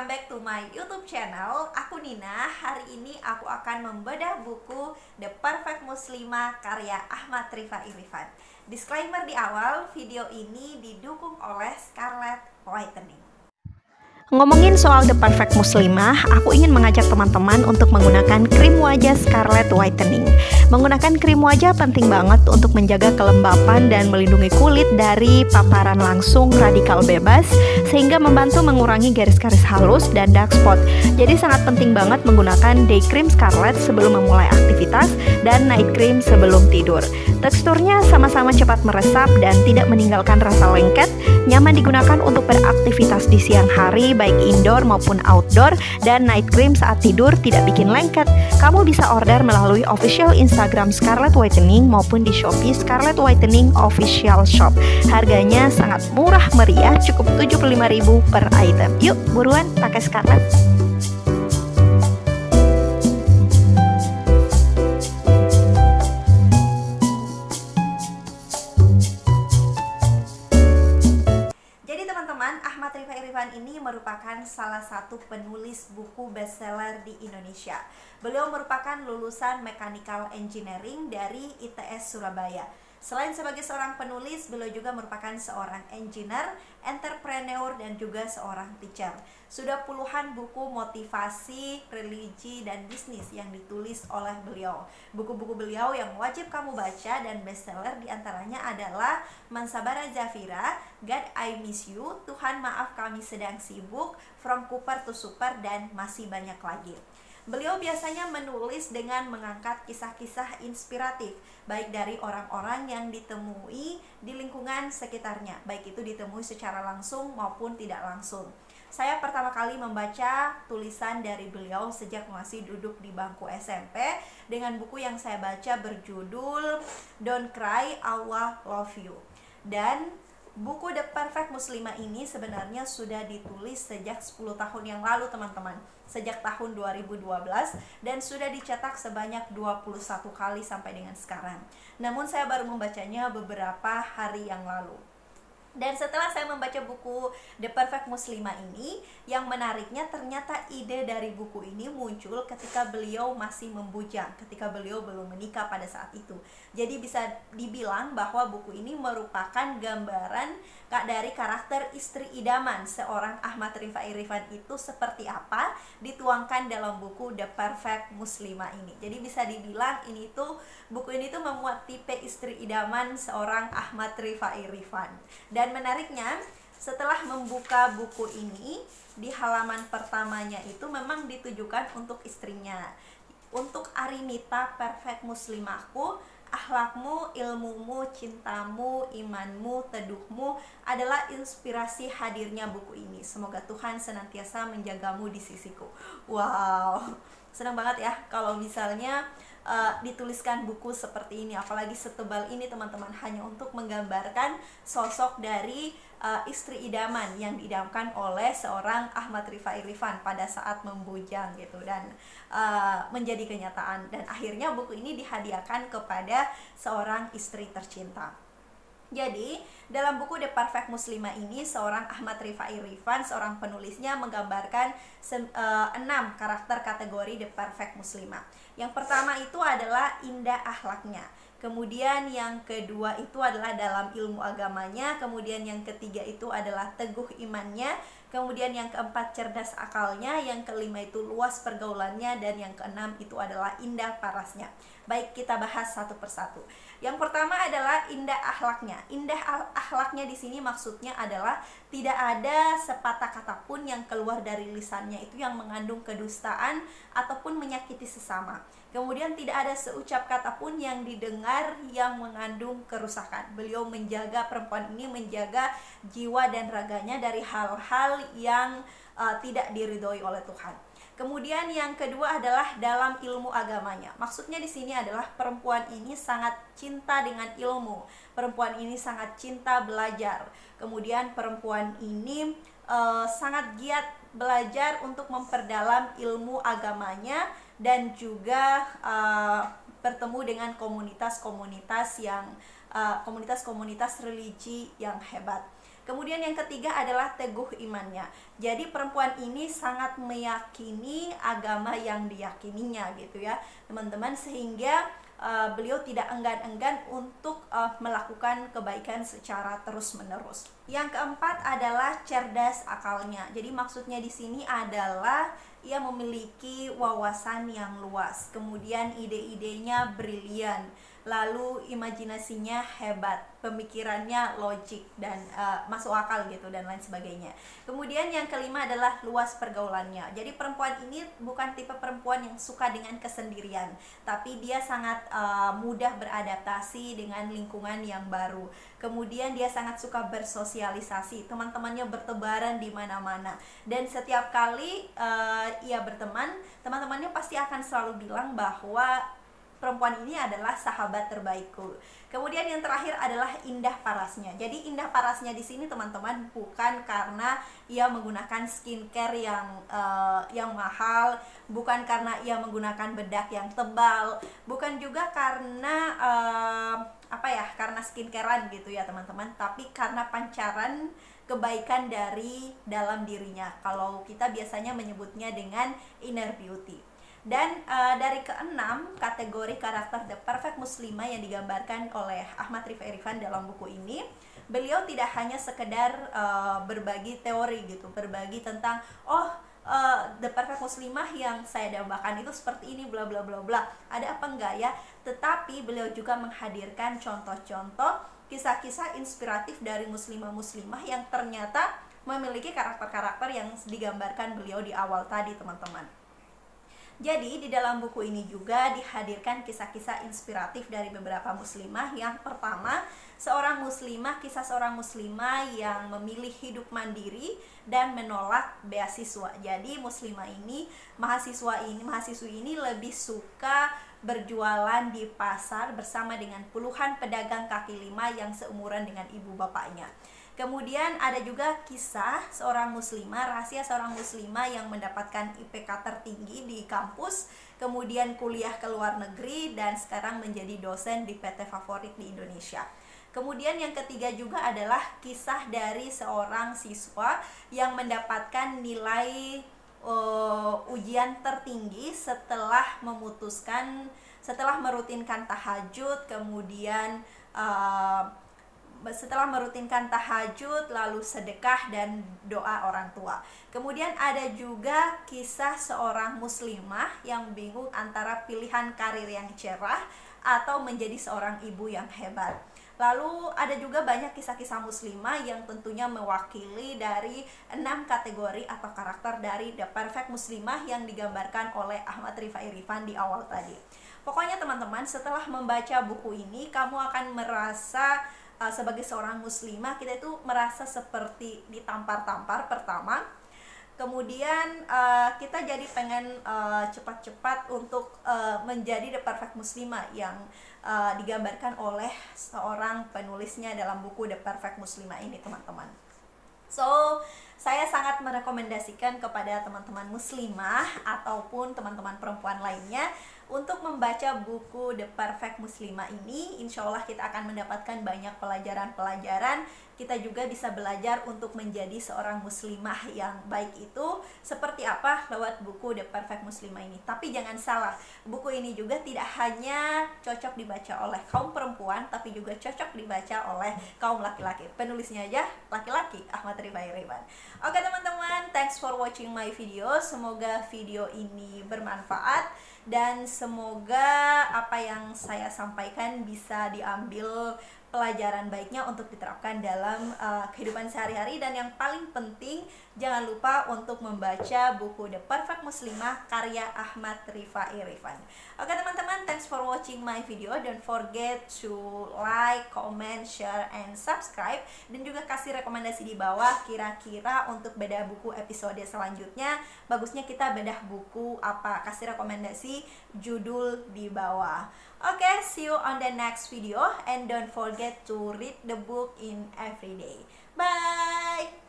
welcome back to my YouTube channel. Aku Nina. Hari ini aku akan membedah buku The Perfect Muslimah karya Ahmad Rifai Irfan. Disclaimer di awal, video ini didukung oleh Scarlett Whitening. Ngomongin soal The Perfect Muslimah, aku ingin mengajak teman-teman untuk menggunakan krim wajah Scarlett Whitening. Menggunakan krim wajah penting banget untuk menjaga kelembapan dan melindungi kulit dari paparan langsung radikal bebas, sehingga membantu mengurangi garis-garis halus dan dark spot. Jadi sangat penting banget menggunakan day cream Scarlett sebelum memulai aktivitas dan night cream sebelum tidur. Teksturnya sama-sama cepat meresap dan tidak meninggalkan rasa lengket, nyaman digunakan untuk beraktivitas di siang hari, baik indoor maupun outdoor, dan night cream saat tidur tidak bikin lengket. Kamu bisa order melalui official Instagram Scarlett Whitening maupun di Shopee Scarlett Whitening Official Shop. Harganya sangat murah meriah, cukup 75.000 per item. Yuk, buruan pakai Scarlett. Ahmad Rifai Irfan ini merupakan salah satu penulis buku bestseller di Indonesia. Beliau merupakan lulusan Mechanical Engineering dari ITS Surabaya. Selain sebagai seorang penulis, beliau juga merupakan seorang engineer, entrepreneur, dan juga seorang teacher. Sudah puluhan buku motivasi, religi, dan bisnis yang ditulis oleh beliau. Buku-buku beliau yang wajib kamu baca dan bestseller diantaranya adalah Mansabara Zafira, God I Miss You, Tuhan Maaf Kami Sedang Sibuk, From Cooper to Super, dan masih banyak lagi. Beliau biasanya menulis dengan mengangkat kisah-kisah inspiratif, baik dari orang-orang yang ditemui di lingkungan sekitarnya, baik itu ditemui secara langsung maupun tidak langsung. Saya pertama kali membaca tulisan dari beliau sejak masih duduk di bangku SMP dengan buku yang saya baca berjudul Don't Cry, Allah Love You. Dan buku The Perfect Muslimah ini sebenarnya sudah ditulis sejak 10 tahun yang lalu teman-teman, sejak tahun 2012, dan sudah dicetak sebanyak 21 kali sampai dengan sekarang. Namun saya baru membacanya beberapa hari yang lalu. Dan setelah saya membaca buku The Perfect Muslimah ini, yang menariknya ternyata ide dari buku ini muncul ketika beliau masih membujang, ketika beliau belum menikah pada saat itu. Jadi bisa dibilang bahwa buku ini merupakan gambaran dari karakter istri idaman seorang Ahmad Rifai Irfan itu seperti apa dituangkan dalam buku The Perfect Muslimah ini. Jadi bisa dibilang buku ini tuh memuat tipe istri idaman seorang Ahmad Rifai Irfan. Dan menariknya, setelah membuka buku ini, di halaman pertamanya itu memang ditujukan untuk istrinya. Untuk Arinita Perfect Muslimahku, akhlakmu, ilmumu, cintamu, imanmu, teduhmu adalah inspirasi hadirnya buku ini. Semoga Tuhan senantiasa menjagamu di sisiku. Wow, senang banget ya kalau misalnya dituliskan buku seperti ini, apalagi setebal ini teman-teman, hanya untuk menggambarkan sosok dari istri idaman yang diidamkan oleh seorang Ahmad Rifai Irfan pada saat membujang gitu, dan menjadi kenyataan. Dan akhirnya buku ini dihadiahkan kepada seorang istri tercinta. Jadi, dalam buku The Perfect Muslimah ini, seorang Ahmad Rifai Irfan, seorang penulisnya, menggambarkan 6 karakter kategori The Perfect Muslimah. Yang pertama itu adalah indah akhlaknya. Kemudian yang kedua itu adalah dalam ilmu agamanya. Kemudian yang ketiga itu adalah teguh imannya. Kemudian yang keempat cerdas akalnya. Yang kelima itu luas pergaulannya. Dan yang keenam itu adalah indah parasnya. Baik, kita bahas satu persatu. Yang pertama adalah indah akhlaknya. Indah akhlaknya di sini maksudnya adalah tidak ada sepatah kata pun yang keluar dari lisannya itu yang mengandung kedustaan ataupun menyakiti sesama. Kemudian tidak ada seucap kata pun yang didengar yang mengandung kerusakan. Beliau menjaga, perempuan ini menjaga jiwa dan raganya dari hal-hal yang tidak diridhoi oleh Tuhan. Kemudian yang kedua adalah dalam ilmu agamanya. Maksudnya di sini adalah perempuan ini sangat cinta dengan ilmu. Perempuan ini sangat cinta belajar. Kemudian perempuan ini sangat giat belajar untuk memperdalam ilmu agamanya dan juga bertemu dengan komunitas-komunitas religi yang hebat. Kemudian yang ketiga adalah teguh imannya. Jadi perempuan ini sangat meyakini agama yang diyakininya gitu ya teman-teman, sehingga beliau tidak enggan-enggan untuk melakukan kebaikan secara terus-menerus. Yang keempat adalah cerdas akalnya. Jadi maksudnya di sini adalah ia memiliki wawasan yang luas, kemudian ide-idenya brilian, lalu imajinasinya hebat, pemikirannya logik dan masuk akal gitu dan lain sebagainya. Kemudian yang kelima adalah luas pergaulannya. Jadi perempuan ini bukan tipe perempuan yang suka dengan kesendirian, tapi dia sangat mudah beradaptasi dengan lingkungan yang baru. Kemudian dia sangat suka bersosialisasi, teman-temannya bertebaran di mana-mana, dan setiap kali ia berteman, teman-temannya pasti akan selalu bilang bahwa perempuan ini adalah sahabat terbaikku. Kemudian yang terakhir adalah indah parasnya. Jadi indah parasnya di sini teman-teman bukan karena ia menggunakan skincare yang mahal, bukan karena ia menggunakan bedak yang tebal, bukan juga karena karena skincarean gitu ya teman-teman, tapi karena pancaran kebaikan dari dalam dirinya. Kalau kita biasanya menyebutnya dengan inner beauty. Dan dari keenam kategori karakter The Perfect Muslimah yang digambarkan oleh Ahmad Rifai Irfan dalam buku ini, beliau tidak hanya sekedar berbagi teori gitu, berbagi tentang The Perfect Muslimah yang saya dambakan itu seperti ini bla bla bla bla, ada apa enggak ya, tetapi beliau juga menghadirkan contoh-contoh kisah-kisah inspiratif dari muslimah-muslimah yang ternyata memiliki karakter-karakter yang digambarkan beliau di awal tadi teman-teman. Jadi di dalam buku ini juga dihadirkan kisah-kisah inspiratif dari beberapa muslimah. Yang pertama, kisah seorang muslimah yang memilih hidup mandiri dan menolak beasiswa. Jadi mahasiswi ini lebih suka berjualan di pasar bersama dengan puluhan pedagang kaki lima yang seumuran dengan ibu bapaknya. Kemudian ada juga kisah rahasia seorang muslimah yang mendapatkan IPK tertinggi di kampus, kemudian kuliah ke luar negeri dan sekarang menjadi dosen di PT favorit di Indonesia. Kemudian yang ketiga juga adalah kisah dari seorang siswa yang mendapatkan nilai ujian tertinggi setelah merutinkan tahajud, kemudian lalu sedekah dan doa orang tua. Kemudian ada juga kisah seorang muslimah yang bingung antara pilihan karir yang cerah atau menjadi seorang ibu yang hebat. Lalu ada juga banyak kisah-kisah muslimah yang tentunya mewakili dari 6 kategori atau karakter dari The Perfect Muslimah yang digambarkan oleh Ahmad Rifai Irfan di awal tadi. Pokoknya teman-teman, setelah membaca buku ini kamu akan merasa sebagai seorang muslimah kita itu merasa seperti ditampar-tampar pertama. Kemudian kita jadi pengen cepat-cepat untuk menjadi The Perfect Muslimah yang digambarkan oleh seorang penulisnya dalam buku The Perfect Muslimah ini teman-teman. So, saya sangat merekomendasikan kepada teman-teman muslimah ataupun teman-teman perempuan lainnya untuk membaca buku The Perfect Muslimah ini. Insya Allah kita akan mendapatkan banyak pelajaran-pelajaran. Kita juga bisa belajar untuk menjadi seorang muslimah yang baik itu seperti apa lewat buku The Perfect Muslimah ini. Tapi jangan salah, buku ini juga tidak hanya cocok dibaca oleh kaum perempuan, tapi juga cocok dibaca oleh kaum laki-laki. Penulisnya aja laki-laki, Ahmad Rifai Irfan. Oke teman-teman, thanks for watching my video. Semoga video ini bermanfaat dan semoga apa yang saya sampaikan bisa diambil pelajaran baiknya untuk diterapkan dalam kehidupan sehari-hari. Dan yang paling penting, jangan lupa untuk membaca buku The Perfect Muslimah karya Ahmad Rifai Irfan. Oke teman-teman, thanks for watching my video. Don't forget to like, comment, share, and subscribe. Dan juga kasih rekomendasi di bawah kira-kira untuk bedah buku episode selanjutnya bagusnya kita bedah buku apa. Kasih rekomendasi judul di bawah. Okay, see you on the next video and don't forget to read the book in every day. Bye!